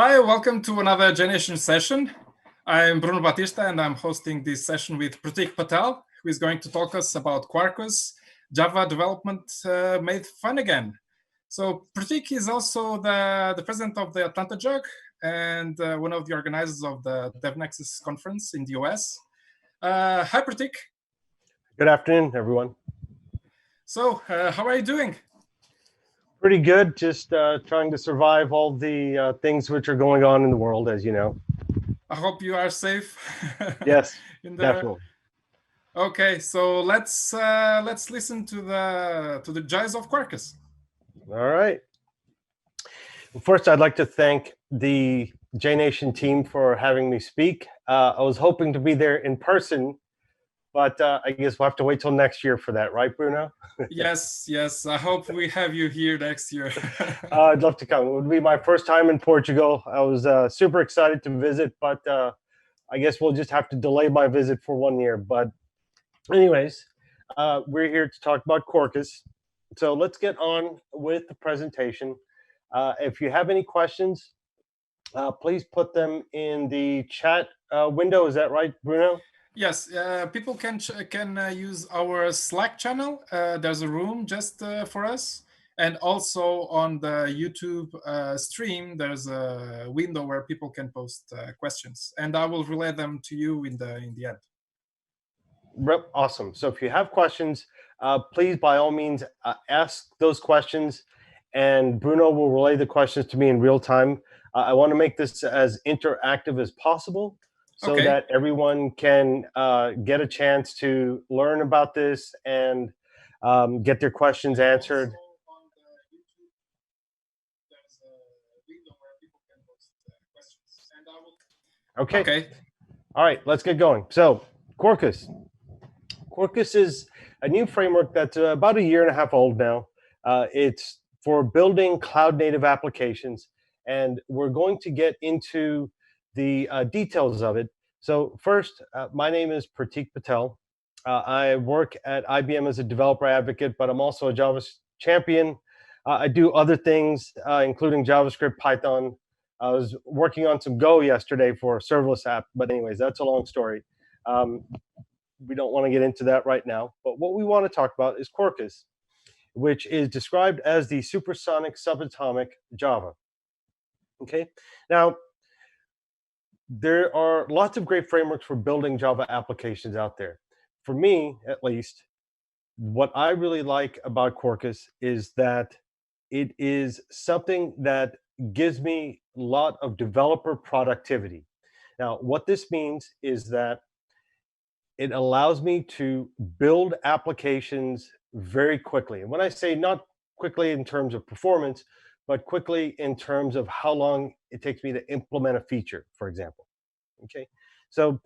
Hi, welcome to another Generation session. I'm Bruno Batista, and I'm hosting this session with Pratik Patel, who is going to talk us about Quarkus, Java development made fun again. So Pratik is also the president of the Atlanta Jug and one of the organizers of the DevNexus conference in the US. Hi, Pratik. Good afternoon, everyone. So how are you doing? Pretty good. Just trying to survive all the things which are going on in the world, as you know. I hope you are safe. Yes, definitely. Okay, so let's listen to the joys of Quarkus. All right. First, I'd like to thank the JNation team for having me speak. I was hoping to be there in person, but I guess we'll have to wait till next year for that, right, Bruno? Yes. I hope we have you here next year. I'd love to come. It would be my first time in Portugal. I was super excited to visit, but I guess we'll just have to delay my visit for 1 year. But anyways, we're here to talk about Quarkus. So let's get on with the presentation. If you have any questions, please put them in the chat window. Is that right, Bruno? Yes, people can use our Slack channel. There's a room just for us. And also on the YouTube stream, there's a window where people can post questions. And I will relay them to you in the end. Awesome. So if you have questions, please, by all means, ask those questions. And Bruno will relay the questions to me in real time. I want to make this as interactive as possible so that everyone can get a chance to learn about this and get their questions answered. Okay. All right, let's get going. So Quarkus. Quarkus is a new framework that's about 1.5 years old now. It's for building cloud-native applications, and we're going to get into the details of it. So first, my name is Pratik Patel. I work at IBM as a developer advocate, but I'm also a Java champion. I do other things, including JavaScript, Python. I was working on some Go yesterday for a serverless app, but anyways, that's a long story. We don't want to get into that right now. But what we want to talk about is Quarkus, which is described as the supersonic subatomic Java. Okay, now there are lots of great frameworks for building Java applications out there. For me, at least, what I really like about Quarkus is that it is something that gives me a lot of developer productivity. Now, what this means is that it allows me to build applications very quickly. And when I say not quickly in terms of performance, but quickly in terms of how long it takes me to implement a feature, for example. Okay, so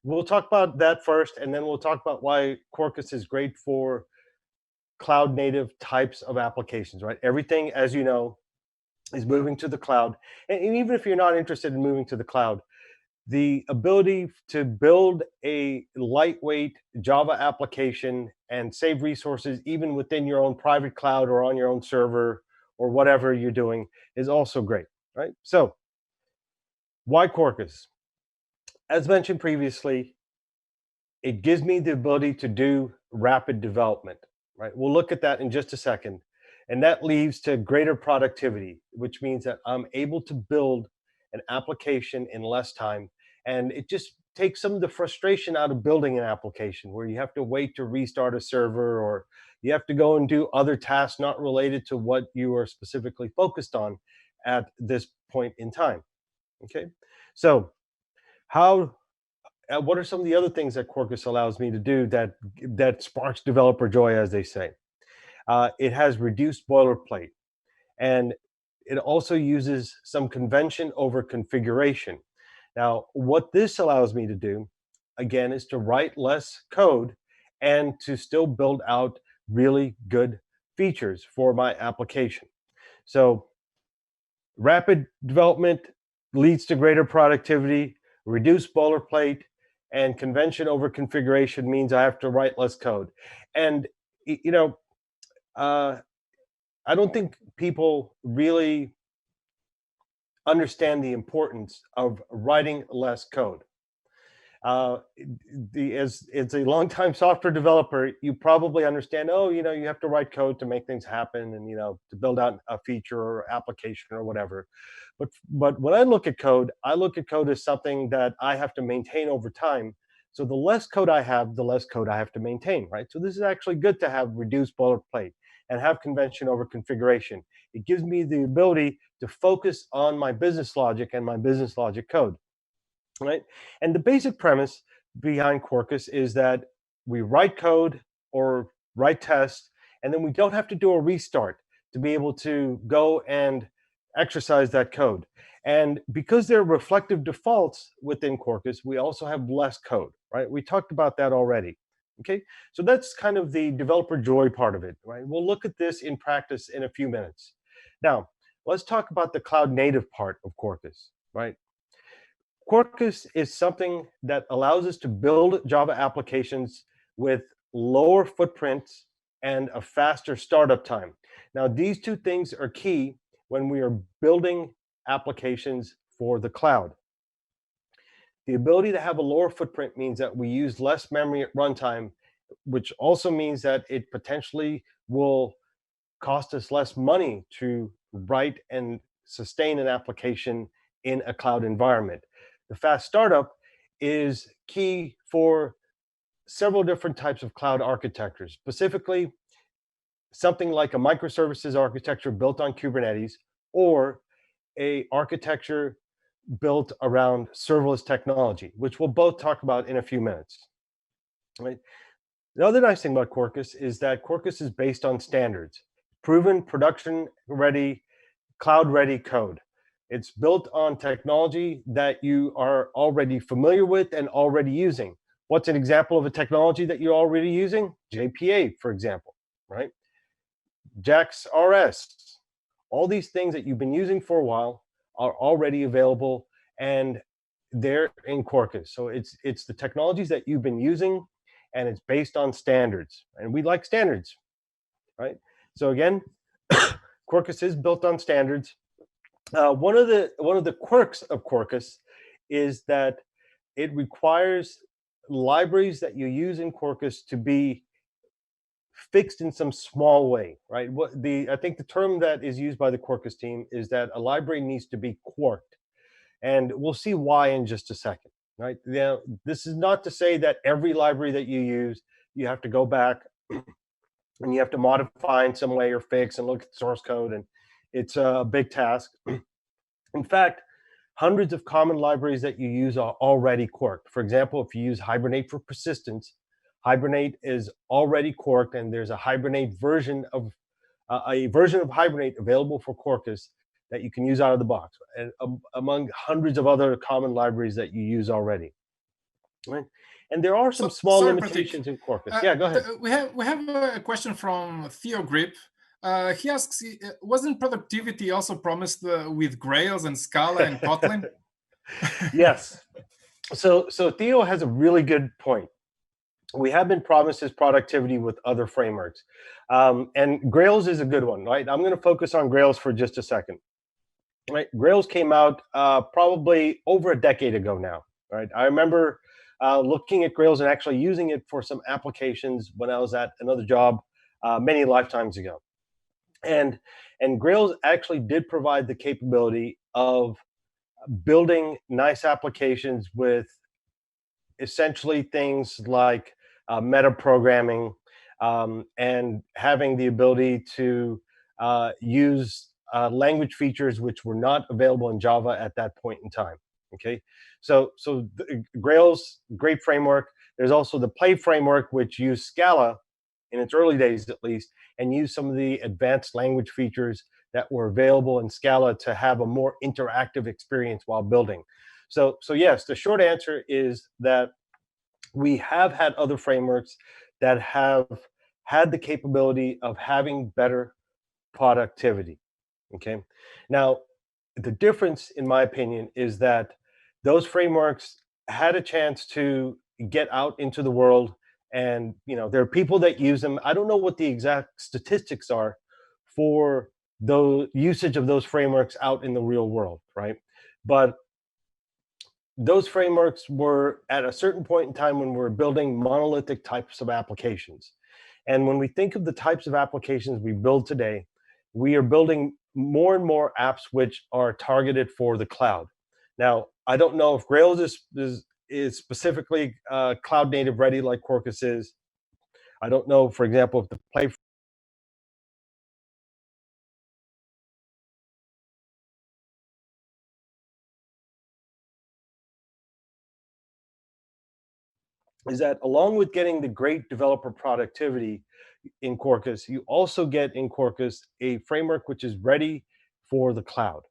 we'll talk about that first, and then we'll talk about why Quarkus is great for cloud native types of applications, right? Everything, as you know, is moving to the cloud. And even if you're not interested in moving to the cloud, the ability to build a lightweight Java application and save resources even within your own private cloud or on your own server or whatever you're doing is also great, right? So why Quarkus? As mentioned previously, it gives me the ability to do rapid development, right? We'll look at that in just a second. And that leads to greater productivity, which means that I'm able to build an application in less time. And it just takes some of the frustration out of building an application where you have to wait to restart a server or you have to go and do other tasks not related to what you are specifically focused on at this point in time. Okay, so what are some of the other things that Quarkus allows me to do that sparks developer joy, as they say? It has reduced boilerplate, and it also uses some convention over configuration. Now, what this allows me to do, again, is to write less code and to still build out really good features for my application. So rapid development leads to greater productivity, reduced boilerplate, and convention over configuration means I have to write less code. And, you know, I don't think people really understand the importance of writing less code. As a longtime software developer, you probably understand, oh, you have to write code to make things happen and, to build out a feature or application or whatever. But when I look at code as something that I have to maintain over time. So the less code I have, the less code I have to maintain, right? So this is actually good to have reduced boilerplate and have convention over configuration. It gives me the ability to focus on my business logic and my business logic code. Right? And the basic premise behind Quarkus is that we write code or write tests, and then we don't have to do a restart to be able to go and exercise that code. And because there are reflective defaults within Quarkus, we also have less code, right? We talked about that already. Okay, so that's kind of the developer joy part of it, right? We'll look at this in practice in a few minutes. Now, let's talk about the cloud native part of Quarkus, right? Quarkus is something that allows us to build Java applications with lower footprints and a faster startup time. Now, these two things are key when we are building applications for the cloud. The ability to have a lower footprint means that we use less memory at runtime, which also means that it potentially will cost us less money to write and sustain an application in a cloud environment. The fast startup is key for several different types of cloud architectures, specifically something like a microservices architecture built on Kubernetes or a architecture built around serverless technology, which we'll both talk about in a few minutes. Right? The other nice thing about Quarkus is that Quarkus is based on standards, proven production-ready, cloud-ready code. It's built on technology that you are already familiar with and already using. What's an example of a technology that you're already using? JPA, for example, right? JAX RS. All these things that you've been using for a while are already available, and they're in Quarkus. So it's the technologies that you've been using, and it's based on standards. And we like standards, right? So again, Quarkus is built on standards. One of the quirks of Quarkus is that it requires libraries that you use in Quarkus to be fixed in some small way, right? I think the term that is used by the Quarkus team is that a library needs to be quarked, and we'll see why in just a second, right? Now, this is not to say that every library that you use, you have to go back and you have to modify in some way or fix and look at source code, and it's a big task. In fact, hundreds of common libraries that you use are already quarked. For example, if you use Hibernate for persistence, Hibernate is already quarked, and there's a Hibernate version of Hibernate available for Quarkus that you can use out of the box, and among hundreds of other common libraries that you use already. Right? And there are some small limitations in Quarkus. Yeah, go ahead. We have a question from Theo Grip. He asks, wasn't productivity also promised with Grails and Scala and Kotlin? Yes. So Theo has a really good point. We have been promised his productivity with other frameworks. And Grails is a good one, right? I'm going to focus on Grails for just a second. Right? Grails came out probably over a decade ago now. Right? I remember looking at Grails and actually using it for some applications when I was at another job many lifetimes ago. And Grails actually did provide the capability of building nice applications with essentially things like meta programming and having the ability to use language features which were not available in Java at that point in time. Okay, so Grails, great framework. There's also the Play framework, which used Scala in its early days, at least, and used some of the advanced language features that were available in Scala to have a more interactive experience while building. So yes, the short answer is that we have had other frameworks that have had the capability of having better productivity. Okay, now the difference, in my opinion, is that those frameworks had a chance to get out into the world, and there are people that use them. I don't know what the exact statistics are for the usage of those frameworks out in the real world, right? But those frameworks were at a certain point in time when we were building monolithic types of applications. And when we think of the types of applications we build today, we are building more and more apps which are targeted for the cloud. Now, I don't know if Rails is specifically cloud native ready like Quarkus is. I don't know, for example, if the play is that along with getting the great developer productivity in Quarkus, you also get in Quarkus a framework which is ready for the cloud,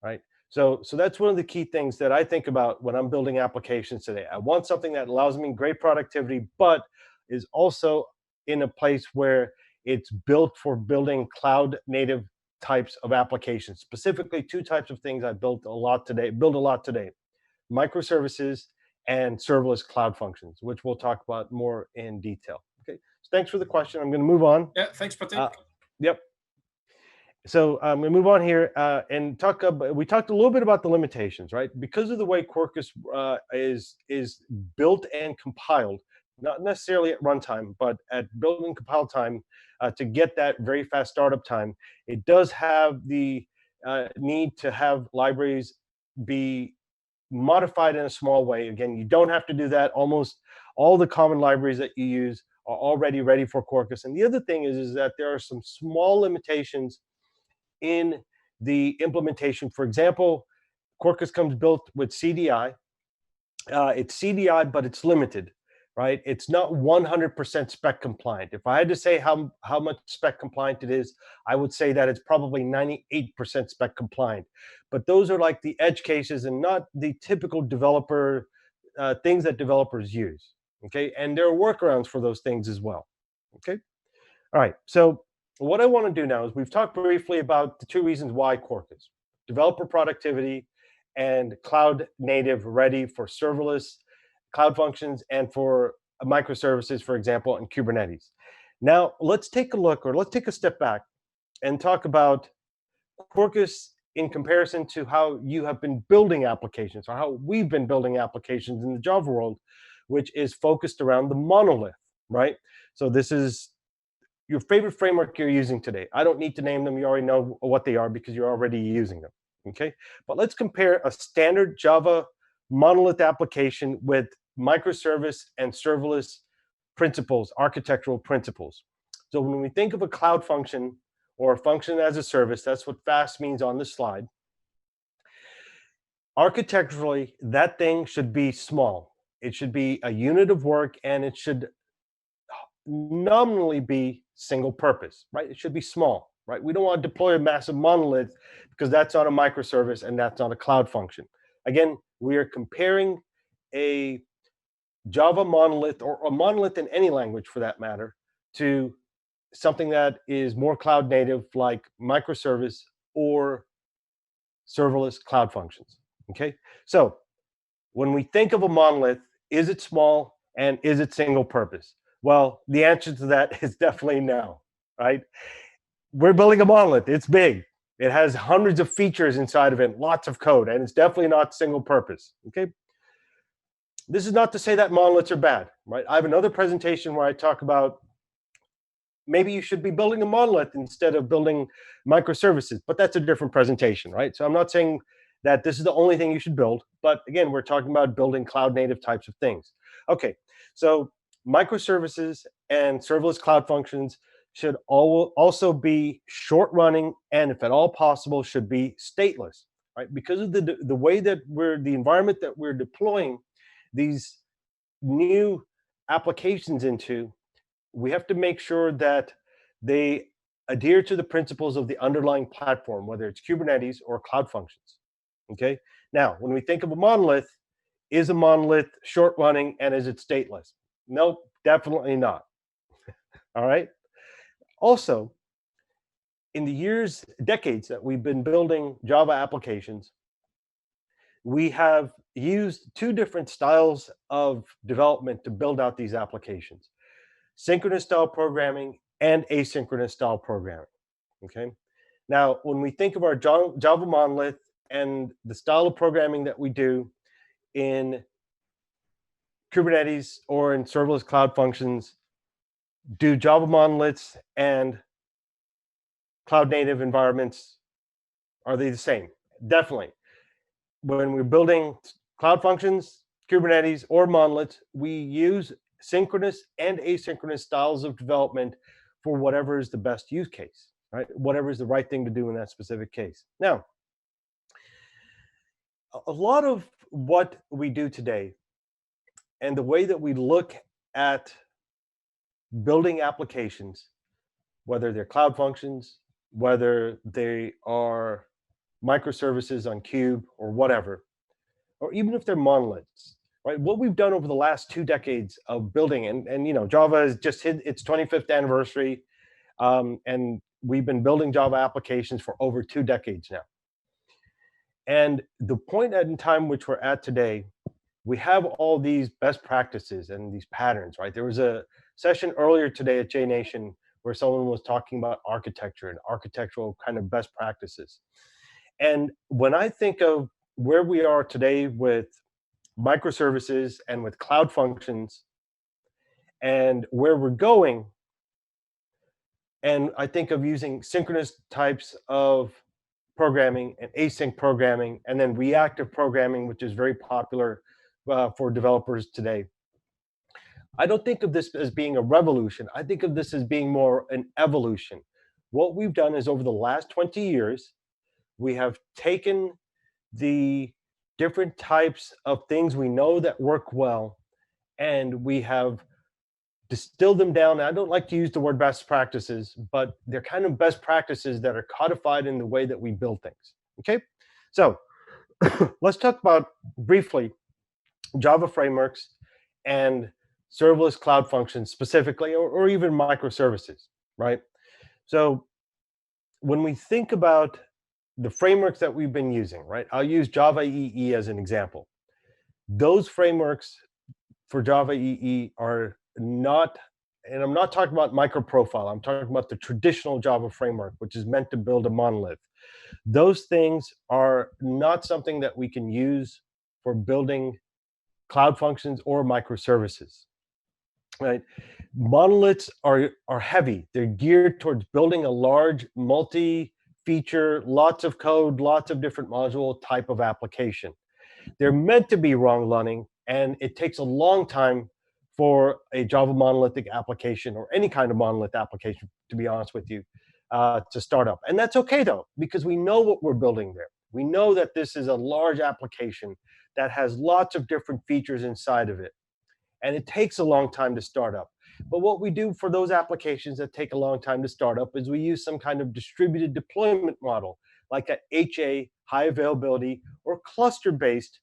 right? So that's one of the key things that I think about when I'm building applications today. I want something that allows me great productivity, but is also in a place where it's built for building cloud native types of applications. Specifically, two types of things I build a lot today, microservices and serverless cloud functions, which we'll talk about more in detail. Okay, so thanks for the question. I'm going to move on. Yeah, thanks, Pratik. Yep. So I'm going to move on here and talk. We talked a little bit about the limitations, right? Because of the way Quarkus is built and compiled, not necessarily at runtime, but at build and compile time, to get that very fast startup time, it does have the need to have libraries be modified in a small way. Again, you don't have to do that. Almost all the common libraries that you use are already ready for Quarkus. And the other thing is that there are some small limitations in the implementation. For example, Quarkus comes built with CDI. It's CDI, but it's limited, right? It's not 100% spec compliant. If I had to say how much spec compliant it is, I would say that it's probably 98% spec compliant. But those are like the edge cases and not the typical developer things that developers use, okay? And there are workarounds for those things as well, okay? All right, so what I want to do now is we've talked briefly about the two reasons why Quarkus: developer productivity and cloud native ready for serverless cloud functions and for microservices, for example, and Kubernetes. Now, let's take a look, or let's take a step back and talk about Quarkus in comparison to how you have been building applications, or how we've been building applications in the Java world, which is focused around the monolith, right? So this is your favorite framework you're using today. I don't need to name them. You already know what they are because you're already using them, okay? But let's compare a standard Java monolith application with microservice and serverless principles, architectural principles. So when we think of a cloud function or a function as a service, that's what fast means on this slide. Architecturally, that thing should be small. It should be a unit of work, and it should nominally be single purpose, right? It should be small, right? We don't want to deploy a massive monolith because that's not a microservice and that's not a cloud function. Again, we are comparing a Java monolith, or a monolith in any language for that matter, to something that is more cloud native like microservice or serverless cloud functions, okay? So when we think of a monolith, is it small and is it single purpose? Well, the answer to that is definitely no, right? We're building a monolith. It's big. It has hundreds of features inside of it, lots of code, and it's definitely not single purpose, okay? This is not to say that monoliths are bad, right? I have another presentation where I talk about maybe you should be building a monolith instead of building microservices, but that's a different presentation, right? So I'm not saying that this is the only thing you should build, but again, we're talking about building cloud native types of things. Okay, so microservices and serverless cloud functions should also be short running, and if at all possible, should be stateless, right? Because of the way that the environment that we're deploying these new applications into, we have to make sure that they adhere to the principles of the underlying platform, whether it's Kubernetes or cloud functions, okay? Now, when we think of a monolith, is a monolith short running and is it stateless? Nope, definitely not. All right. Also, in the decades that we've been building Java applications, we have used two different styles of development to build out these applications: synchronous style programming and asynchronous style programming, okay? Now, when we think of our Java monolith and the style of programming that we do in Kubernetes or in serverless cloud functions, do Java monoliths and cloud native environments, are they the same? Definitely. When we're building cloud functions, Kubernetes, or monoliths, we use synchronous and asynchronous styles of development for whatever is the best use case, right? Whatever is the right thing to do in that specific case. Now, a lot of what we do today and the way that we look at building applications, whether they're cloud functions, whether they are microservices on Kube or whatever, or even if they're monoliths, right? What we've done over the last 2 decades of building, and you know, Java has just hit its 25th anniversary, and we've been building Java applications for over 2 decades now. And the point in time which we're at today, we have all these best practices and these patterns, right? There was a session earlier today at JNation where someone was talking about architecture and architectural kind of best practices. And when I think of where we are today with microservices and with cloud functions and where we're going, and I think of using synchronous types of programming and async programming, and then reactive programming, which is very popular for developers today. I don't think of this as being a revolution. I think of this as being more an evolution. What we've done is over the last 20 years, we have taken the different types of things we know that work well, and we have distilled them down. I don't like to use the word best practices, but they're kind of best practices that are codified in the way that we build things. Okay, so let's talk about briefly Java frameworks and serverless cloud functions specifically, or even microservices, right? So when we think about the frameworks that we've been using, right? I'll use Java EE as an example. Those frameworks for Java EE are not, and I'm not talking about microprofile, I'm talking about the traditional Java framework, which is meant to build a monolith. Those things are not something that we can use for building cloud functions or microservices, right? Monoliths are heavy. They're geared towards building a large multi-feature, lots of code, lots of different module type of application. They're meant to be long-running, and it takes a long time for a Java monolithic application or any kind of monolith application, to be honest with you, to start up. And that's okay, though, because we know what we're building there. We know that this is a large application that has lots of different features inside of it. And it takes a long time to start up. But what we do for those applications that take a long time to start up is we use some kind of distributed deployment model, like a HA, high availability, or cluster-based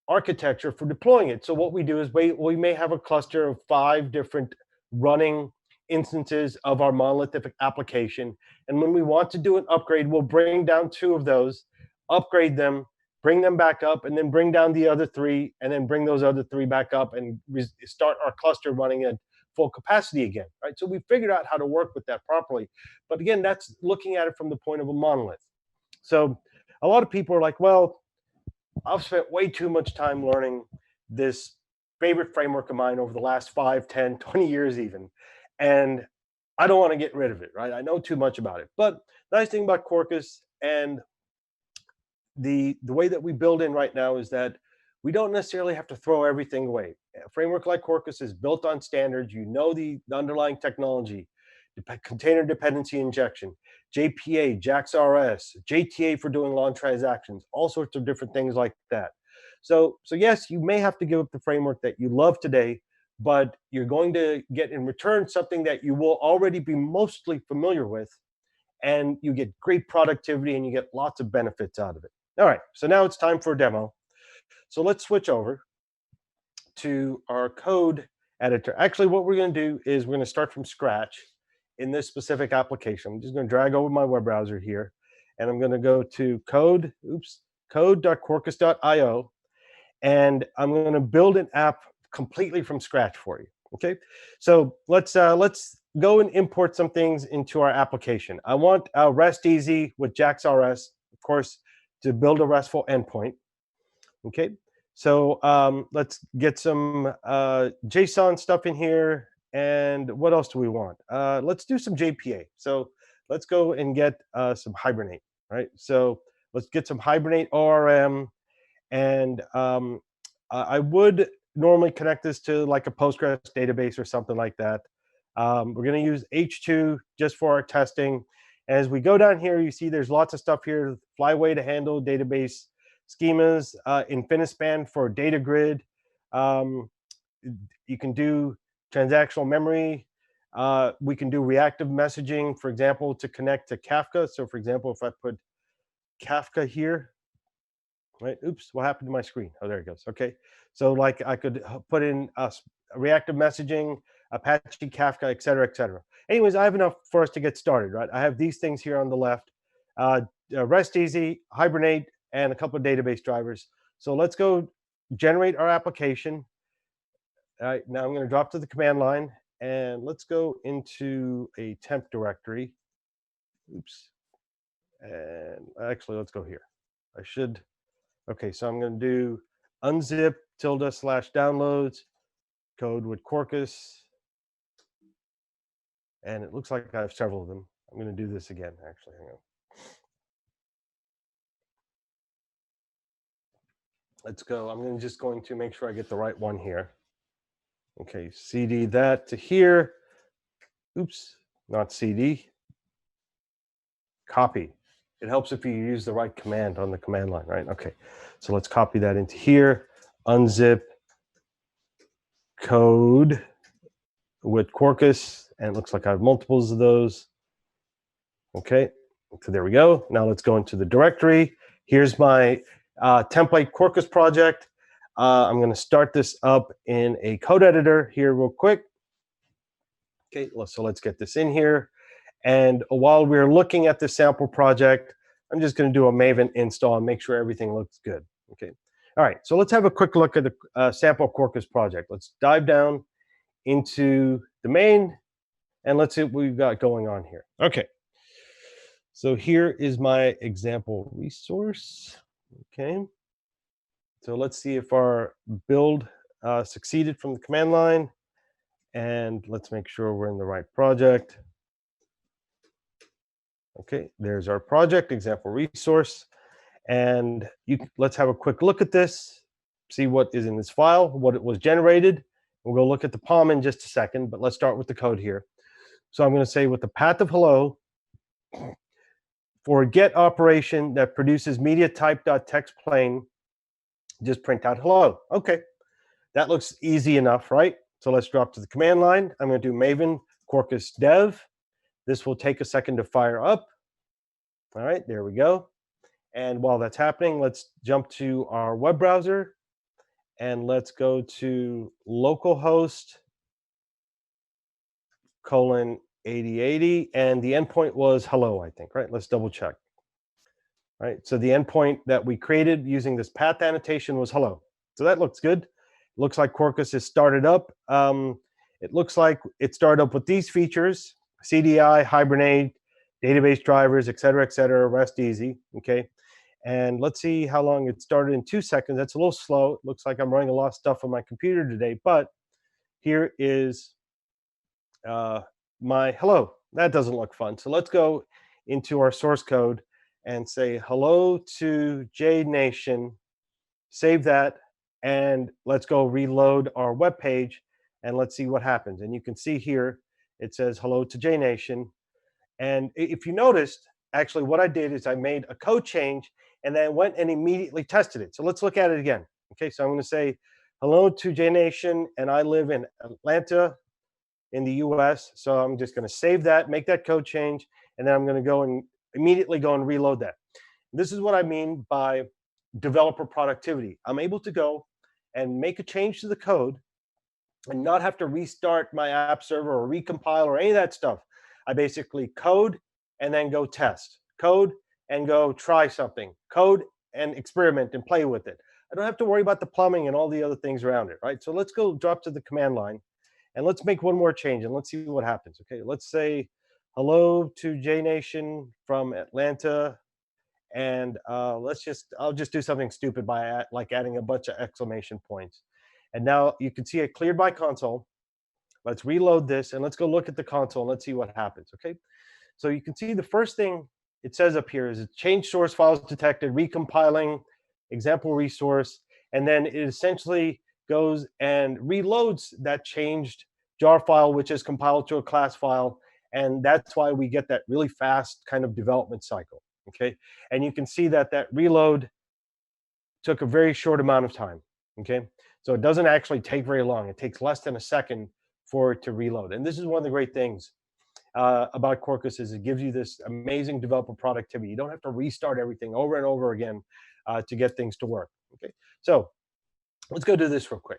architecture for deploying it. So what we do is we may have a cluster of 5 different running instances of our monolithic application. And when we want to do an upgrade, we'll bring down 2 of those, upgrade them, bring them back up, and then bring down the other 3, and then bring those other 3 back up and start our cluster running at full capacity again, right? So we figured out how to work with that properly. But again, that's looking at it from the point of a monolith. So a lot of people are like, well, I've spent way too much time learning this favorite framework of mine over the last 5, 10, 20 years even, and I don't want to get rid of it, right? I know too much about it. But the nice thing about Quarkus and the way that we build in right now is that we don't necessarily have to throw everything away. A framework like Quarkus is built on standards. You know the underlying technology, container dependency injection, JPA, JAX-RS, JTA for doing long transactions, all sorts of different things like that. So yes, you may have to give up the framework that you love today, but you're going to get in return something that you will already be mostly familiar with, and you get great productivity and you get lots of benefits out of it. All right, so now it's time for a demo. So let's switch over to our code editor. Actually, what we're going to do is we're going to start from scratch in this specific application. I'm just going to drag over my web browser here, and I'm going to go to code.quarkus.io, and I'm going to build an app completely from scratch for you. Okay, so let's go and import some things into our application. I want REST easy with JAX-RS, of course, to build a RESTful endpoint. Okay, so let's get some JSON stuff in here. And what else do we want? Let's do some JPA. So let's go and get some Hibernate, right? So let's get some Hibernate ORM. And I would normally connect this to like a Postgres database or something like that. We're going to use H2 just for our testing. As we go down here, you see there's lots of stuff here. Flyway to handle database schemas, Infinispan for data grid. You can do transactional memory. We can do reactive messaging, for example, to connect to Kafka. So for example, if I put Kafka here, right? Oops, what happened to my screen? Oh, there it goes. Okay. So like I could put in reactive messaging, Apache Kafka, et cetera, et cetera. Anyways, I have enough for us to get started, right? I have these things here on the left, REST easy, Hibernate, and a couple of database drivers. So let's go generate our application. All right, now I'm going to drop to the command line, and let's go into a temp directory. Oops. And actually, let's go here. I should. Okay, so I'm going to do unzip ~/downloads code with Quarkus. And it looks like I have several of them. I'm going to do this again, actually. Hang on. Let's go. I'm just going to make sure I get the right one here. Okay, CD that to here. Oops, not CD. Copy. It helps if you use the right command on the command line, right? Okay, so let's copy that into here. Unzip code with Quarkus, and it looks like I have multiples of those. Okay, so there we go. Now let's go into the directory. Here's my template Quarkus project. I'm going to start this up in a code editor here real quick. Okay, so let's get this in here. And while we're looking at the sample project, I'm just going to do a Maven install and make sure everything looks good. Okay. All right, so let's have a quick look at the sample Quarkus project. Let's dive down into the main, and let's see what we've got going on here. Okay. So here is my example resource. Okay. So let's see if our build succeeded from the command line. And let's make sure we're in the right project. Okay, there's our project, example resource. And let's have a quick look at this, see what is in this file, what it was generated. We'll go look at the POM in just a second, but let's start with the code here. So I'm going to say with the path of hello, for a get operation that produces media type.textplain, just print out hello. Okay, that looks easy enough, right? So let's drop to the command line. I'm going to do Maven Quarkus dev. This will take a second to fire up. All right, there we go. And while that's happening, let's jump to our web browser and let's go to localhost :8080, and the endpoint was hello, I think, right? Let's double check. All right, so the endpoint that we created using this path annotation was hello. So that looks good. Looks like Quarkus is started up. It looks like it started up with these features: CDI, Hibernate, database drivers, et cetera, REST easy. Okay, and let's see how long it started in 2 seconds. That's a little slow. It looks like I'm running a lot of stuff on my computer today, but here is my hello. That doesn't look fun. So let's go into our source code and say hello to JNation, save that, and let's go reload our web page and let's see what happens. And you can see here it says hello to JNation. And if you noticed, actually what I did is I made a code change and then went and immediately tested it. So let's look at it again. Okay, so I'm going to say hello to JNation, and I live in Atlanta in the US. So I'm just going to save that, make that code change, and then I'm going to go and immediately go and reload that. This is what I mean by developer productivity. I'm able to go and make a change to the code and not have to restart my app server or recompile or any of that stuff. I basically code and then go test, code and go try something, code and experiment and play with it. I don't have to worry about the plumbing and all the other things around it, right? So let's go drop to the command line And let's make one more change and let's see what happens. Okay, let's say hello to JNation from Atlanta. And I'll just do something stupid by like adding a bunch of exclamation points. And now you can see it cleared by console. Let's reload this and let's go look at the console and let's see what happens. Okay, so you can see the first thing it says up here is change source files detected, recompiling example resource, and then it essentially goes and reloads that changed jar file, which is compiled to a class file, and that's why we get that really fast kind of development cycle. Okay, and you can see that that reload took a very short amount of time. Okay, so it doesn't actually take very long. It takes less than a second for it to reload, and this is one of the great things about Quarkus is it gives you this amazing developer productivity. You don't have to restart everything over and over again to get things to work. Okay, so let's go do this real quick.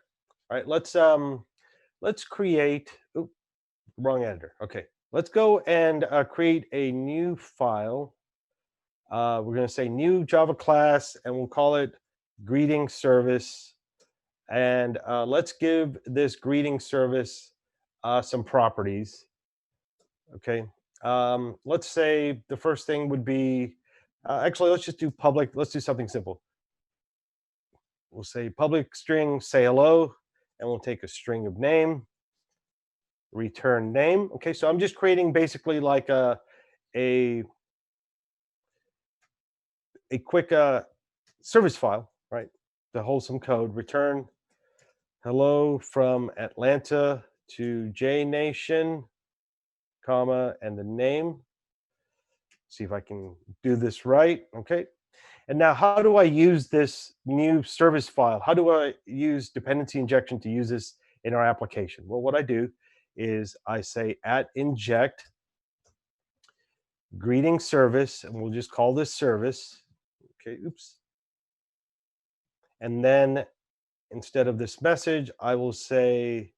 All right, let's create. Oops, wrong editor. Okay, let's go and create a new file. We're going to say new Java class, and we'll call it greeting service. And let's give this greeting service some properties. Okay, let's say the first thing would be, actually, let's just do public. Let's do something simple. We'll say public string, say hello, and we'll take a string of name, return name. Okay, so I'm just creating basically like a quick service file, right? To hold some code, return hello from Atlanta to JNation, comma, and the name. See if I can do this right. Okay. And now how do I use this new service file? How do I use dependency injection to use this in our application? Well, what I do is I say @inject greeting service, and we'll just call this service. Okay, oops. And then instead of this message, I will say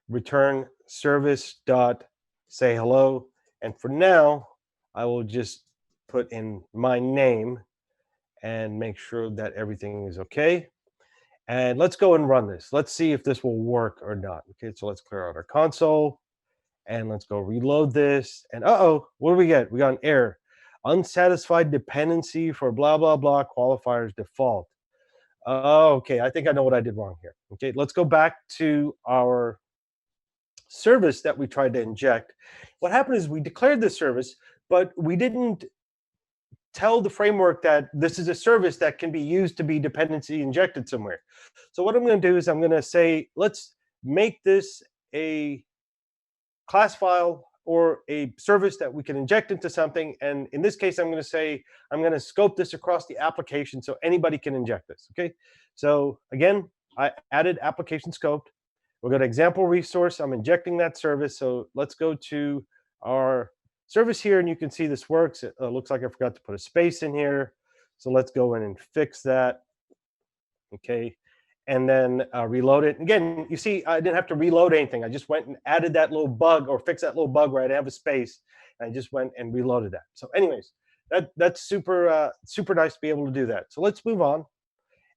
return service dot say hello. And for now, I will just put in my name and make sure that everything is okay. And let's go and run this. Let's see if this will work or not. Okay, so let's clear out our console and let's go reload this. And what do we get? We got an error. Unsatisfied dependency for blah, blah, blah qualifiers default. Okay, I think I know what I did wrong here. Okay, let's go back to our service that we tried to inject. What happened is we declared this service, but we didn't tell the framework that this is a service that can be used to be dependency injected somewhere. So what I'm going to do is I'm going to say, let's make this a class file or a service that we can inject into something. And in this case, I'm going to say, I'm going to scope this across the application so anybody can inject this. Okay. So again, I added application scoped. We'll go to example resource. I'm injecting that service. So let's go to our service here, and you can see this works. It looks like I forgot to put a space in here. So let's go in and fix that. Okay. And then reload it. Again, you see, I didn't have to reload anything. I just went and added that little bug or fixed that little bug where I didn't have a space. And I just went and reloaded that. So anyways, that's super nice to be able to do that. So let's move on.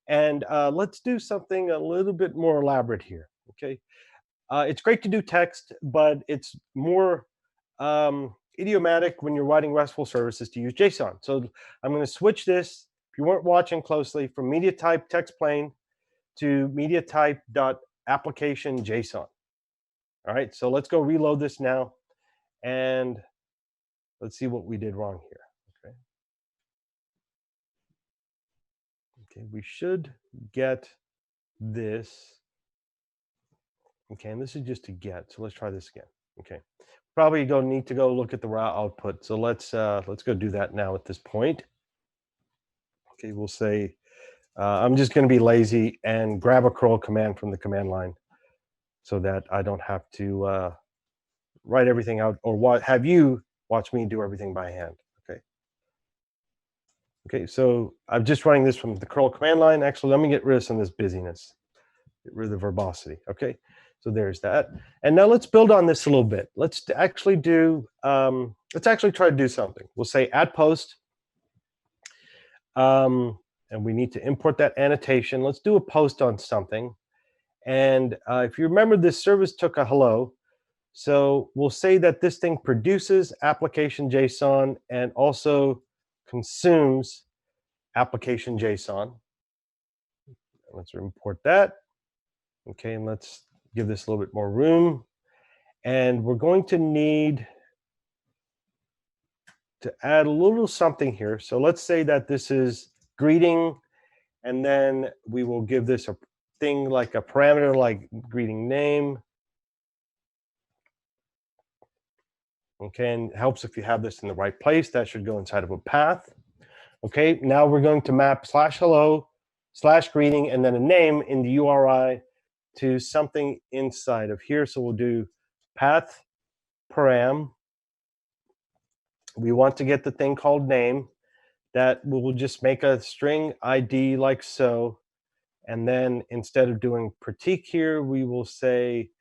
And let's do something a little bit more elaborate here. Okay. It's great to do text, but it's more idiomatic when you're writing RESTful services to use JSON. So I'm going to switch this, if you weren't watching closely, from media type text plain to media type.applicationjson. All right, so let's go reload this now, and let's see what we did wrong here. Okay, we should get this. Okay, and this is just a get. So let's try this again. Okay, probably don't need to go look at the raw output. So let's go do that now at this point. Okay, we'll say I'm just going to be lazy and grab a curl command from the command line, so that I don't have to write everything out or have you watch me do everything by hand. Okay. Okay, so I'm just running this from the curl command line. Actually, let me get rid of some of this busyness. Get rid of the verbosity. Okay. So there's that. And now let's build on this a little bit. Let's actually do, let's actually try to do something. We'll say @post. And we need to import that annotation. Let's do a post on something. And if you remember, this service took a hello. So we'll say that this thing produces application.json and also consumes application.json. Let's import that. Okay, and let's give this a little bit more room. And we're going to need to add a little something here. So let's say that this is greeting, and then we will give this a thing like a parameter like greeting name. Okay, and it helps if you have this in the right place. That should go inside of a path. Okay, now we're going to map /hello /greeting and then a name in the URI to something inside of here. So we'll do path param. We want to get the thing called name. That will just make a string ID like so. And then instead of doing Pratik here, we will say,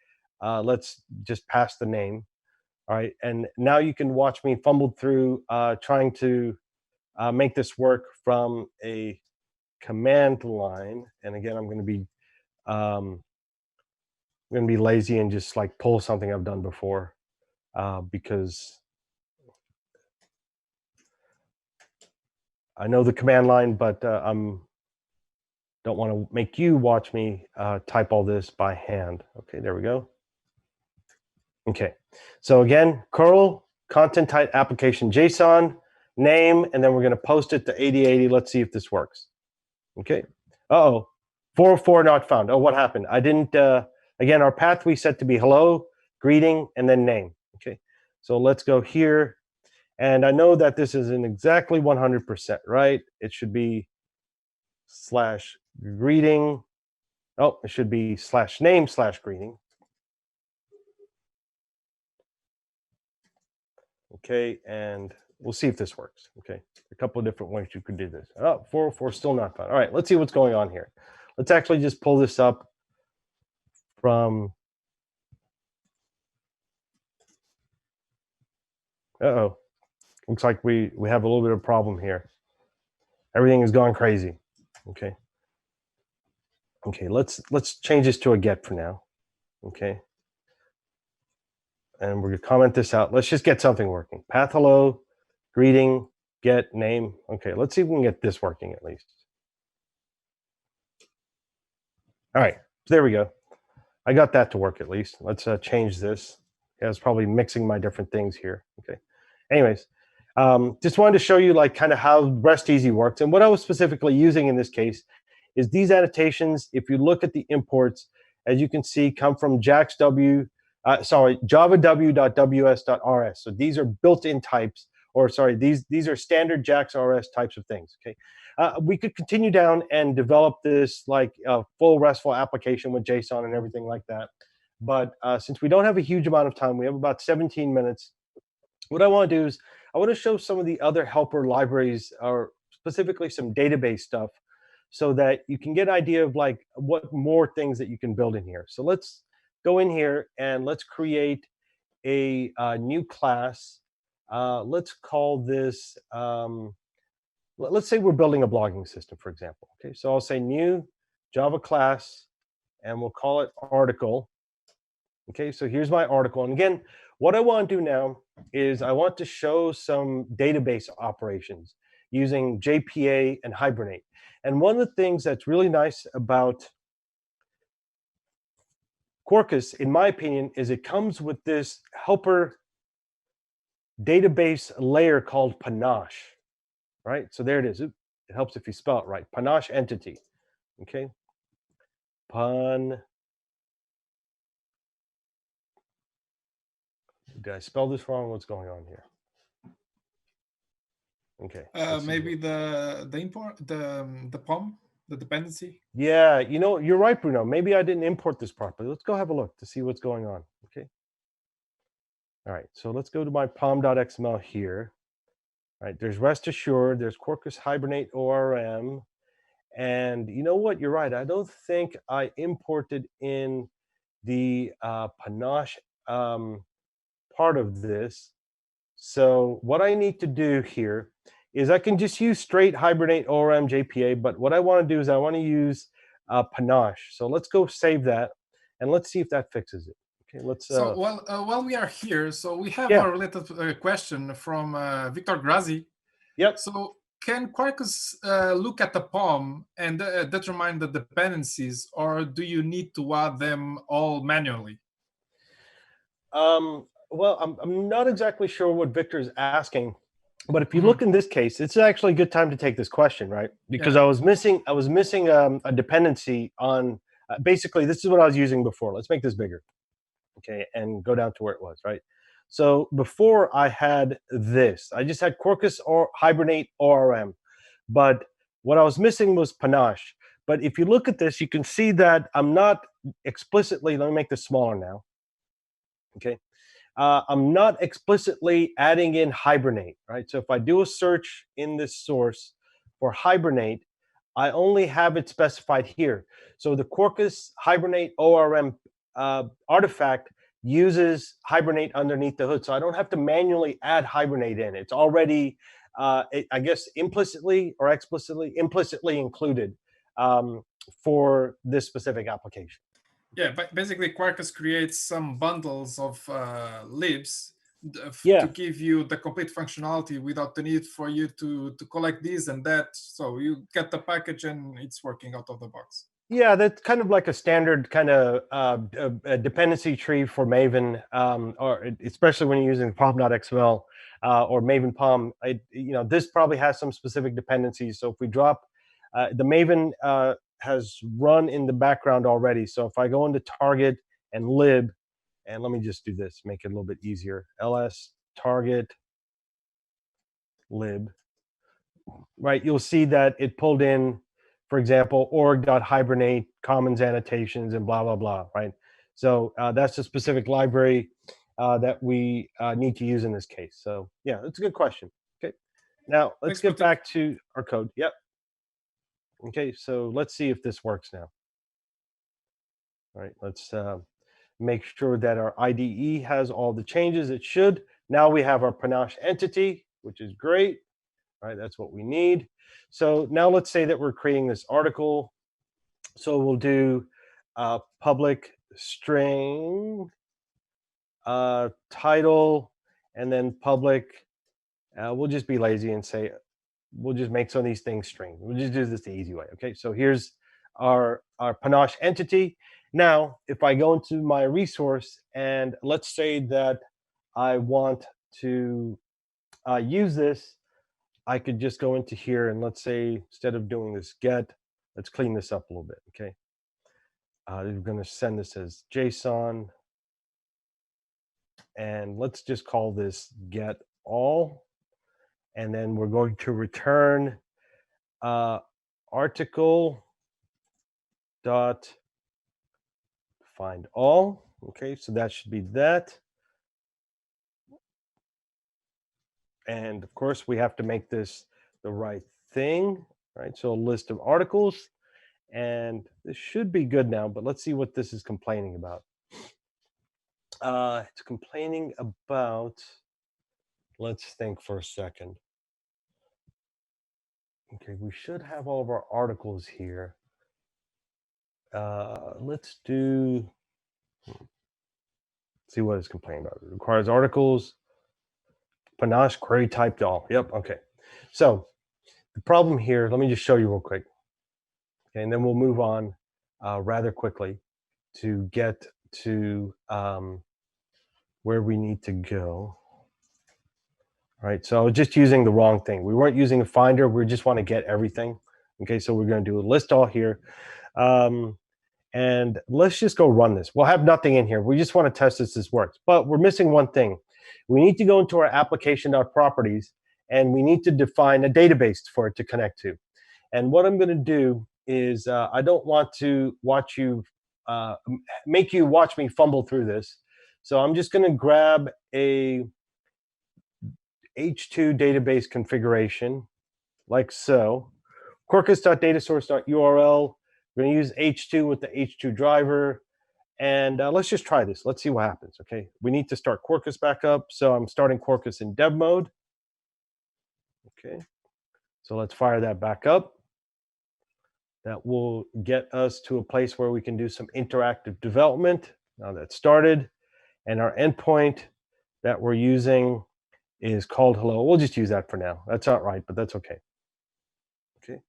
let's just pass the name. All right, and now you can watch me fumble through trying to make this work from a command line. And again, I'm going to be lazy and just like pull something I've done before because I know the command line, but don't want to make you watch me type all this by hand. Okay, there we go. Okay, so again, curl content type application JSON name, and then we're going to post it to 8080. Let's see if this works. Okay. Uh-oh, 404 not found. Oh, what happened? I didn't. Again, our path we set to be hello, greeting, and then name. Okay, so let's go here, and I know that this isn't exactly 100%, right? It should be /greeting. Oh, it should be /name/greeting. Okay, and we'll see if this works. Okay, a couple of different ways you could do this. Oh, 404 still not found. All right, let's see what's going on here. Let's actually just pull this up from. Uh-oh, looks like we have a little bit of a problem here. Everything is going crazy. Okay. Okay, let's change this to a get for now. Okay. And we're gonna comment this out. Let's just get something working. Path hello, greeting, get, name. Okay, let's see if we can get this working at least. All right, so there we go. I got that to work at least. Let's change this. I was probably mixing my different things here. Okay. Anyways, just wanted to show you like kind of how REST Easy works. And what I was specifically using in this case is these annotations. If you look at the imports, as you can see, come from javaw.ws.rs. So these are built-in types, or sorry, these are standard JAX-RS types of things. Okay, we could continue down and develop this like full RESTful application with JSON and everything like that. But since we don't have a huge amount of time, we have about 17 minutes. What I want to do is I want to show some of the other helper libraries, or specifically some database stuff, so that you can get an idea of like what more things that you can build in here. So let's go in here and let's create a new class. Let's call this, let's say we're building a blogging system, for example. Okay, so I'll say new Java class, and we'll call it article. Okay, so here's my article. And again, what I want to do now is I want to show some database operations using JPA and Hibernate. And one of the things that's really nice about Quarkus, in my opinion, is it comes with this helper database layer called Panache, right? So there it is. It helps if you spell it right. Panache entity. Okay. Did I spell this wrong? What's going on here? Okay. Maybe the import, the POM, the dependency. Yeah, you know, you're right, Bruno. Maybe I didn't import this properly. Let's go have a look to see what's going on. Okay. All right. So let's go to my pom.xml here. All right. There's rest assured. There's Quarkus Hibernate ORM. And you know what? You're right. I don't think I imported in the Panache part of this. So what I need to do here is I can just use straight Hibernate ORM JPA, but what I want to do is I want to use Panache. So let's go save that, and let's see if that fixes it. Okay, let's. So while we are here, so we have Yeah. a related question from Victor Grazi. Yep. So can Quarkus look at the POM and determine the dependencies, or do you need to add them all manually? Well, I'm not exactly sure what Victor is asking, but if you look in this case, it's actually a good time to take this question, right? Because Yeah. I was missing a dependency on. Basically, this is what I was using before. Let's make this bigger, okay, and go down to where it was, right? So before I had this, I just had Quarkus or Hibernate ORM, but what I was missing was Panache. But if you look at this, you can see that I'm not explicitly. Let me make this smaller now. Okay, I'm not explicitly adding in Hibernate, right? So if I do a search in this source for Hibernate, I only have it specified here. So the Quarkus Hibernate ORM artifact uses Hibernate underneath the hood. So I don't have to manually add Hibernate in. It's already, I guess, implicitly or explicitly, implicitly included for this specific application. Yeah, but basically Quarkus creates some bundles of libs to give you the complete functionality without the need for you to collect this and that. So you get the package and it's working out of the box. Yeah, that's kind of like a standard kind of a dependency tree for Maven, or especially when you're using pom.xml or Maven POM. This probably has some specific dependencies. So if we drop, the Maven has run in the background already. So if I go into target and lib, and let me just do this, make it a little bit easier. ls target lib, right? You'll see that it pulled in, for example, org.hibernate, commons annotations, and blah, blah, blah, right? So that's a specific library that we need to use in this case. So yeah, that's a good question. Okay, now let's get back to our code. Yep. Okay, so let's see if this works now. All right, let's make sure that our IDE has all the changes it should. Now we have our Panache entity, which is great. All right, that's what we need. So now let's say that we're creating this article. So we'll do public string title, and then public. We'll just be lazy and say we'll just make some of these things string. We'll just do this the easy way. Okay, so here's our Panache entity. Now, if I go into my resource and let's say that I want to use this, I could just go into here and let's say instead of doing this get, let's clean this up a little bit. Okay, we're going to send this as JSON, and let's just call this get all, and then we're going to return article dot find all. Okay, so that should be that. And of course, we have to make this the right thing, right? So a list of articles, and this should be good now, but let's see what this is complaining about. It's complaining about, let's think for a second. Okay, we should have all of our articles here. Let's do, see what it's complaining about. It requires articles, Panache query typed all. Yep, okay. So the problem here, let me just show you real quick. Okay, and then we'll move on rather quickly to get to where we need to go. All right, so I was just using the wrong thing. We weren't using a finder. We just want to get everything. Okay, so we're going to do a list all here. And let's just go run this. We'll have nothing in here. We just want to test this works. But we're missing one thing. We need to go into our application.properties, and we need to define a database for it to connect to. And what I'm going to do is I don't want to watch you, make you watch me fumble through this. So I'm just going to grab a H2 database configuration like so. Quarkus.datasource.url. We're going to use H2 with the H2 driver. And let's just try this. Let's see what happens. Okay, we need to start Quarkus back up. So I'm starting Quarkus in dev mode. Okay, so let's fire that back up. that will get us to a place where we can do some interactive development. Now that's started, and our endpoint that we're using is called hello. We'll just use that for now. That's not right, but that's okay. Okay.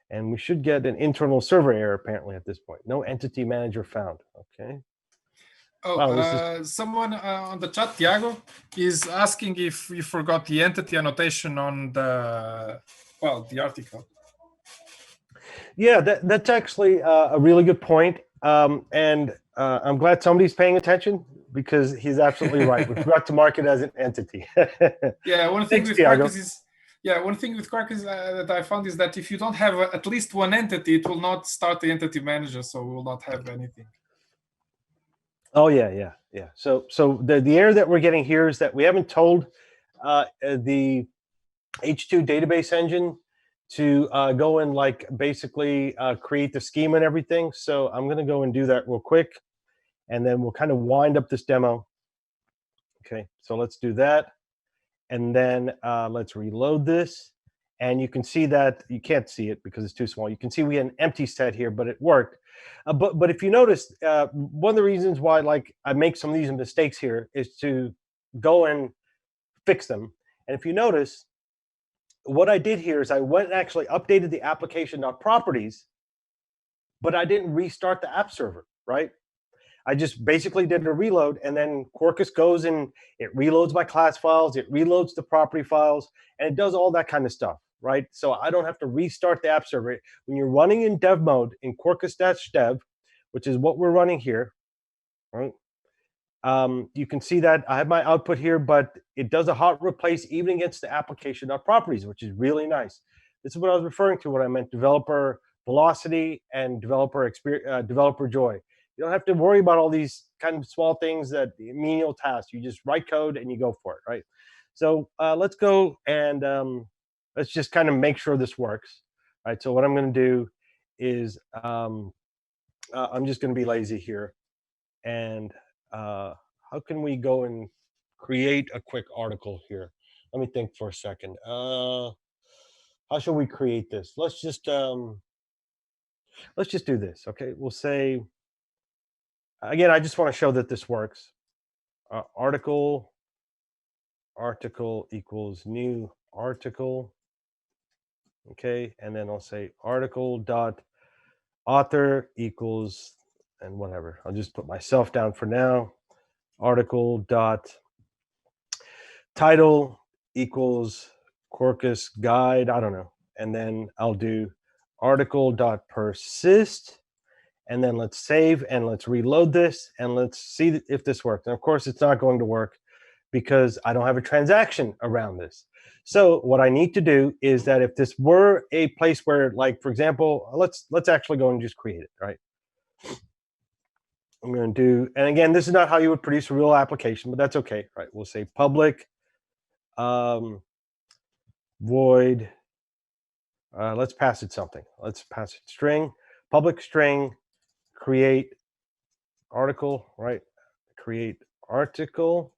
And we should get an internal server error apparently at this point. No entity manager found. Okay. Oh, wow, someone on the chat, Tiago, is asking if you forgot the entity annotation on the article. Yeah, that's actually a really good point. And I'm glad somebody's paying attention, because he's absolutely right. We forgot to mark it as an entity. Yeah, one thing with Quarkus is, that I found is that if you don't have at least one entity, it will not start the entity manager, so we will not have anything. Oh yeah. So the error that we're getting here is that we haven't told the H2 database engine to go and basically create the schema and everything. So I'm going to go and do that real quick, and then we'll kind of wind up this demo. Okay, so let's do that, and then let's reload this. And you can see that you can't see it because it's too small. You can see we had an empty set here, but it worked. But if you notice, one of the reasons why I make some of these mistakes here is to go and fix them. And if you notice, what I did here is I went and actually updated the application.properties, but I didn't restart the app server, right? I just basically did a reload, and then Quarkus goes and it reloads my class files, it reloads the property files, and it does all that kind of stuff, right? So I don't have to restart the app server. When you're running in dev mode in Quarkus-dev, which is what we're running here, right? You can see that I have my output here, but it does a hot replace even against the application.properties, which is really nice. This is what I was referring to when I meant developer velocity and developer experience, developer joy. You don't have to worry about all these kind of small things that menial tasks. You just write code and you go for it, right? So let's go and let's just kind of make sure this works, right? So what I'm going to do is I'm just going to be lazy here, and how can we go and create a quick article here? Let me think for a second. How should we create this? Let's just do this. Okay, we'll say, again, I just want to show that this works. Article equals new article. Okay, and then I'll say article dot author equals, and whatever. I'll just put myself down for now. Article dot title equals Quarkus guide. I don't know. And then I'll do article dot persist. And then let's save and let's reload this and let's see if this works. And of course, it's not going to work because I don't have a transaction around this. So what I need to do is that if this were a place where, for example, let's actually go and just create it, right? I'm going to do, and again, this is not how you would produce a real application, but that's okay, right? We'll say public void. Let's pass it something. Let's pass it string, public string, create article, right? Create article.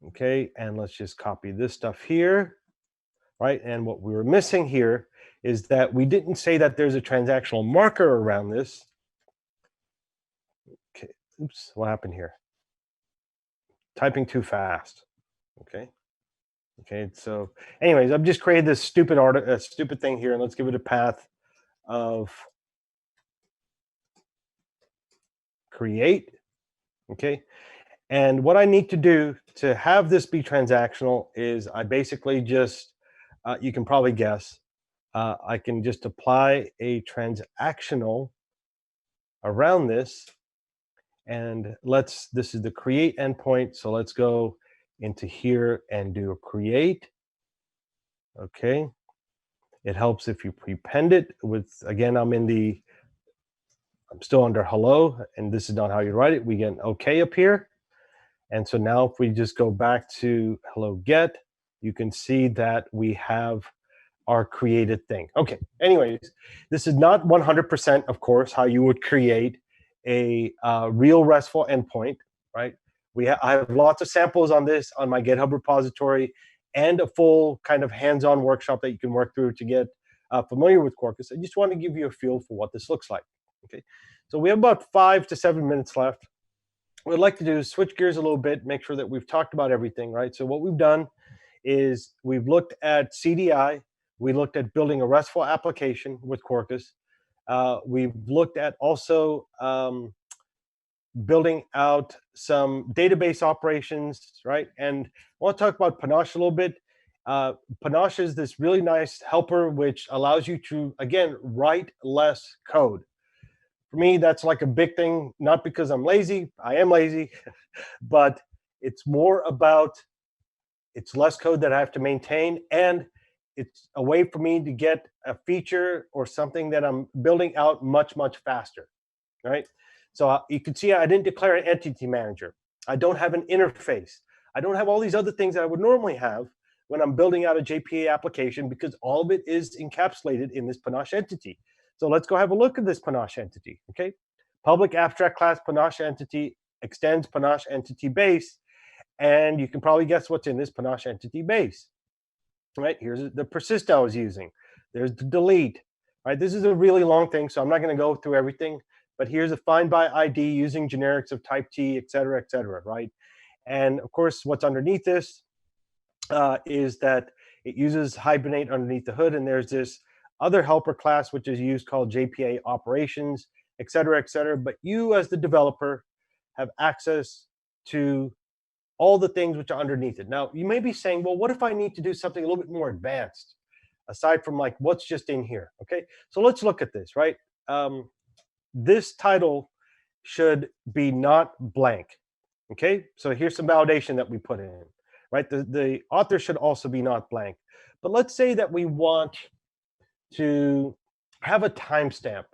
Okay, and let's just copy this stuff here, right? And what we were missing here is that we didn't say that there's a transactional marker around this. Okay, oops, what happened here? Typing too fast. Okay. Okay, so anyways, I've just created this stupid thing here, and let's give it a path of create. Okay, and what I need to do to have this be transactional is I basically just, you can probably guess, I can just apply a transactional around this, and this is the create endpoint, so let's go into here and do a create. Okay, it helps if you prepend it with, again, I'm still under hello, and this is not how you write it. We get an okay up here. And so now if we just go back to hello get, you can see that we have our created thing. Okay, anyways, this is not 100%, of course, how you would create a real RESTful endpoint, right? I have lots of samples on this on my GitHub repository and a full kind of hands-on workshop that you can work through to get familiar with Quarkus, I just want to give you a feel for what this looks like. Okay, so we have about 5 to 7 minutes left. What I'd like to do is switch gears a little bit, make sure that we've talked about everything, right? So what we've done is we've looked at CDI, we looked at building a RESTful application with Quarkus. We've looked at also building out some database operations, right? And I want to talk about Panache a little bit. Panache is this really nice helper which allows you to, again, write less code. For me, that's like a big thing, not because I'm lazy, I am lazy, but it's more about it's less code that I have to maintain, and it's a way for me to get a feature or something that I'm building out much, much faster, right? So you can see I didn't declare an entity manager. I don't have an interface. I don't have all these other things that I would normally have when I'm building out a JPA application, because all of it is encapsulated in this Panache entity. So let's go have a look at this Panache entity, okay? Public abstract class Panache entity extends Panache entity base, and you can probably guess what's in this Panache entity base, right? Here's the persist I was using. There's the delete, right? This is a really long thing, so I'm not going to go through everything, but here's a find by ID using generics of type T, et cetera, right? And of course, what's underneath this is that it uses Hibernate underneath the hood, and there's this other helper class which is used called JPA operations, et cetera, but you as the developer have access to all the things which are underneath it. Now, you may be saying, well, what if I need to do something a little bit more advanced, aside from like what's just in here, okay? So let's look at this, right? This title should be not blank, okay? So here's some validation that we put in, right? The author should also be not blank. But let's say that we want to have a timestamp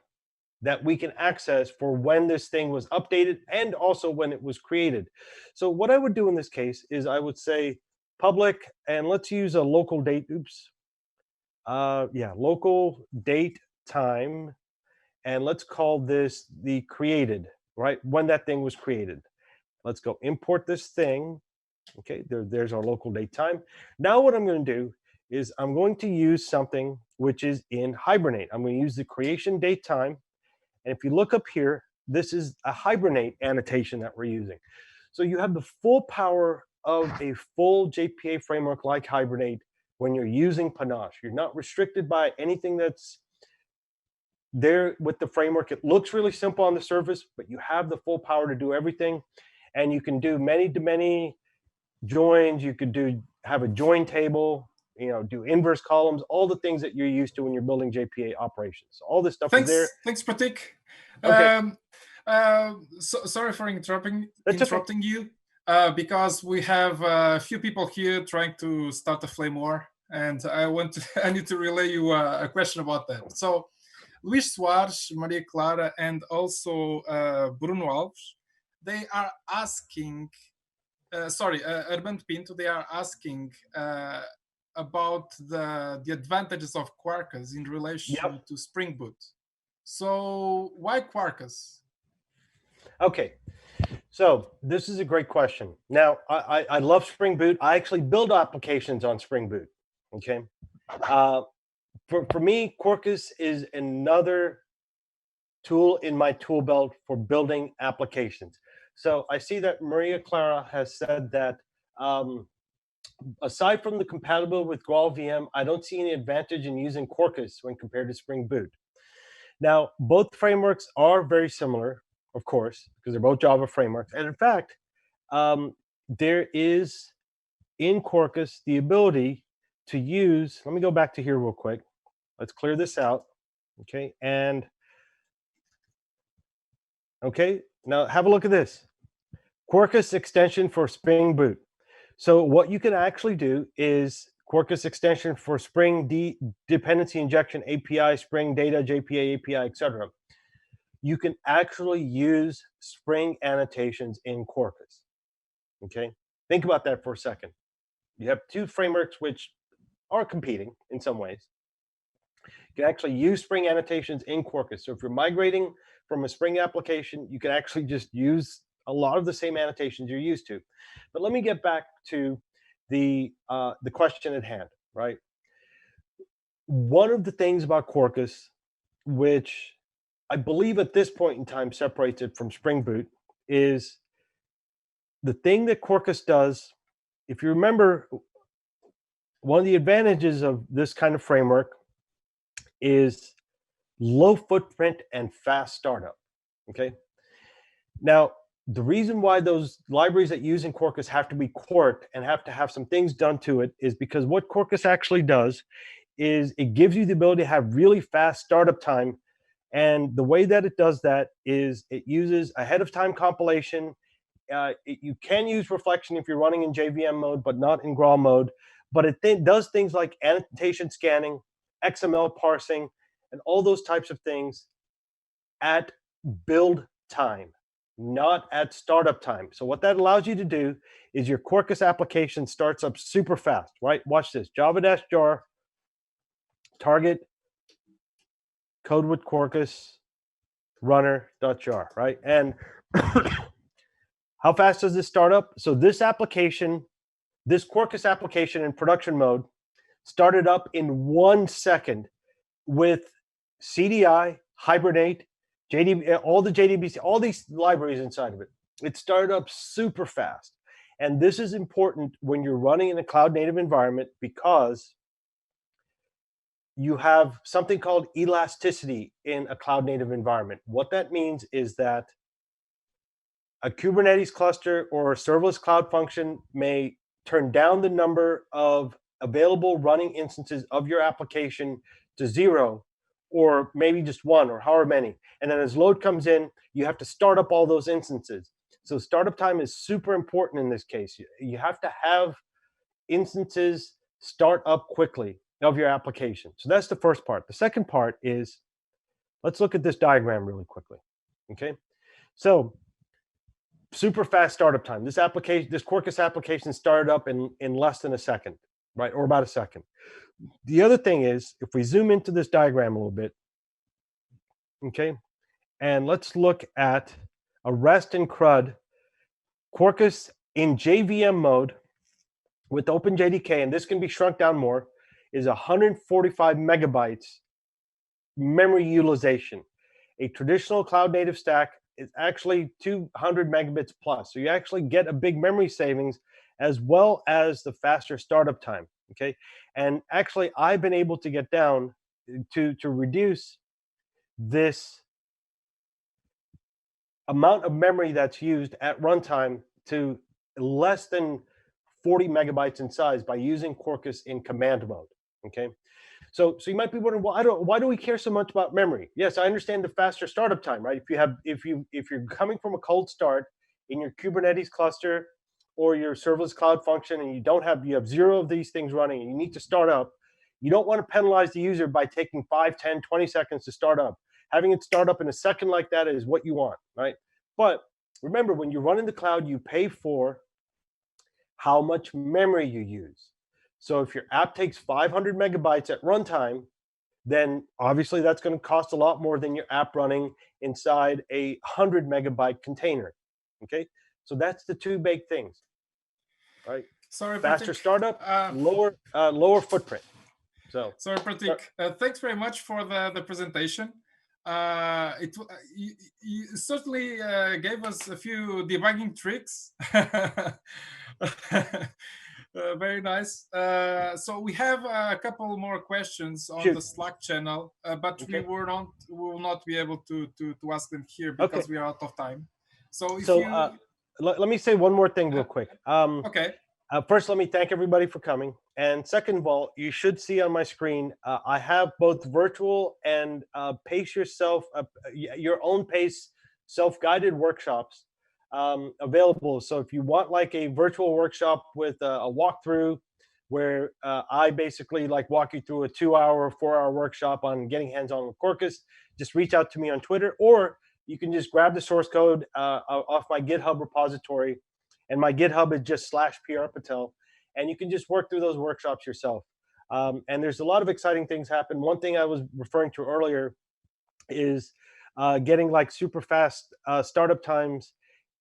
that we can access for when this thing was updated and also when it was created. So what I would do in this case is I would say public, and let's use a local date, local date time, and let's call this the created, right? When that thing was created. Let's go import this thing. Okay, there's our local date time. Now what I'm going to do is I'm going to use something which is in Hibernate. I'm going to use the creation date time. And if you look up here, this is a Hibernate annotation that we're using. So you have the full power of a full JPA framework like Hibernate when you're using Panache. You're not restricted by anything that's there with the framework. It looks really simple on the surface, but you have the full power to do everything. And you can do many-to-many joins. You could have a join table, do inverse columns, all the things that you're used to when you're building JPA operations. All this stuff is there. Thanks, Pratik. Okay. Sorry for interrupting okay. you, because we have a few people here trying to start a flame war, and I need to relay you a question about that. So, Luis Soares, Maria Clara, and also Bruno Alves, they are asking. Urban Pinto, they are asking about the advantages of Quarkus in relation to Spring Boot. So why Quarkus? Okay, so this is a great question. Now, I love Spring Boot. I actually build applications on Spring Boot, okay? For me, Quarkus is another tool in my tool belt for building applications. So I see that Maria Clara has said that aside from the compatibility with GraalVM, I don't see any advantage in using Quarkus when compared to Spring Boot. Now, both frameworks are very similar, of course, because they're both Java frameworks. And in fact, there is in Quarkus the ability to use, let me go back to here real quick. Let's clear this out, okay? And, okay, now have a look at this. Quarkus extension for Spring Boot. So what you can actually do is Quarkus extension for Spring dependency injection API, Spring data, JPA API, etc. You can actually use Spring annotations in Quarkus. Okay, think about that for a second. You have two frameworks which are competing in some ways. You can actually use Spring annotations in Quarkus. So if you're migrating from a Spring application, you can actually just use a lot of the same annotations you're used to. But let me get back to the question at hand, right? one of the things about Quarkus, which I believe at this point in time separates it from Spring Boot, is the thing that Quarkus does. If you remember, one of the advantages of this kind of framework is low footprint and fast startup. Okay. Now, the reason why those libraries that use in Quarkus have to be corked and have to have some things done to it is because what Quarkus actually does is it gives you the ability to have really fast startup time. And the way that it does that is it uses ahead of time compilation. You can use reflection if you're running in JVM mode, but not in GRAL mode. But it does things like annotation scanning, XML parsing, and all those types of things at build time, not at startup time. So what that allows you to do is your Quarkus application starts up super fast, right? Watch this, java-jar target code with Quarkus runner.jar, right? And how fast does this start up? So this application, this Quarkus application in production mode started up in 1 second with CDI, Hibernate, JDB, all the JDBC, all these libraries inside of it. It started up super fast. And this is important when you're running in a cloud native environment because you have something called elasticity in a cloud native environment. What that means is that a Kubernetes cluster or a serverless cloud function may turn down the number of available running instances of your application to 0, or maybe just 1, or however many. And then as load comes in, you have to start up all those instances. So startup time is super important in this case. You have to have instances start up quickly of your application. So that's the first part. The second part is, let's look at this diagram really quickly. Okay, so super fast startup time. This Quarkus application started up in less than a second, right, or about a second. The other thing is, if we zoom into this diagram a little bit, okay, and let's look at a REST and CRUD Quarkus in JVM mode with OpenJDK, and this can be shrunk down more, is 145 megabytes memory utilization. A traditional cloud native stack is actually 200 megabits plus. So you actually get a big memory savings as well as the faster startup time. Okay. And actually, I've been able to get down to reduce this amount of memory that's used at runtime to less than 40 megabytes in size by using Quarkus in command mode. Okay. So you might be wondering, well, why do we care so much about memory? Yes, I understand the faster startup time, right? If you're coming from a cold start in your Kubernetes cluster or your serverless cloud function, and you have 0 of these things running, and you need to start up, you don't want to penalize the user by taking 5, 10, 20 seconds to start up. Having it start up in a second like that is what you want, right? But remember, when you run in the cloud, you pay for how much memory you use. So if your app takes 500 megabytes at runtime, then obviously that's going to cost a lot more than your app running inside a 100 megabyte container. Okay, so that's the two big things, right? Sorry, faster Pratik. Startup, lower footprint. So sorry, Pratik. Thanks very much for the presentation. You certainly gave us a few debugging tricks. Very nice. So we have a couple more questions on the Slack channel, but we will not be able to ask them here because we are out of time. So let me say one more thing real quick. Okay. First, let me thank everybody for coming. And second of all, you should see on my screen, I have both virtual and pace yourself, your own pace, self-guided workshops available. So if you want like a virtual workshop with a walkthrough where I basically like walk you through a 2-hour, 4-hour workshop on getting hands-on with Quarkus, just reach out to me on Twitter, or you can just grab the source code off my GitHub repository. And my GitHub is just /Pratik Patel. And you can just work through those workshops yourself. And there's a lot of exciting things happen. One thing I was referring to earlier is getting like super fast startup times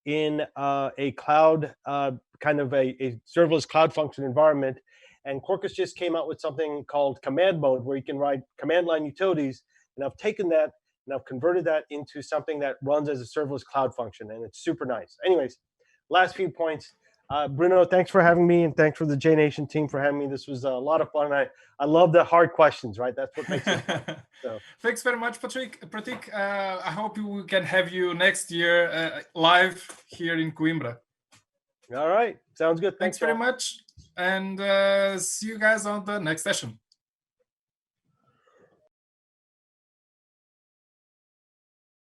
in a cloud, kind of a serverless cloud function environment. And Quarkus just came out with something called command mode, where you can write command line utilities. And I've taken that and I've converted that into something that runs as a serverless cloud function, and it's super nice. Anyways, last few points. Bruno, thanks for having me, and thanks for the JNation team for having me. This was a lot of fun. I love the hard questions, right? That's what makes it fun. So. Thanks very much, Pratik. I hope we can have you next year live here in Coimbra. All right. Sounds good. Thanks very much. And see you guys on the next session.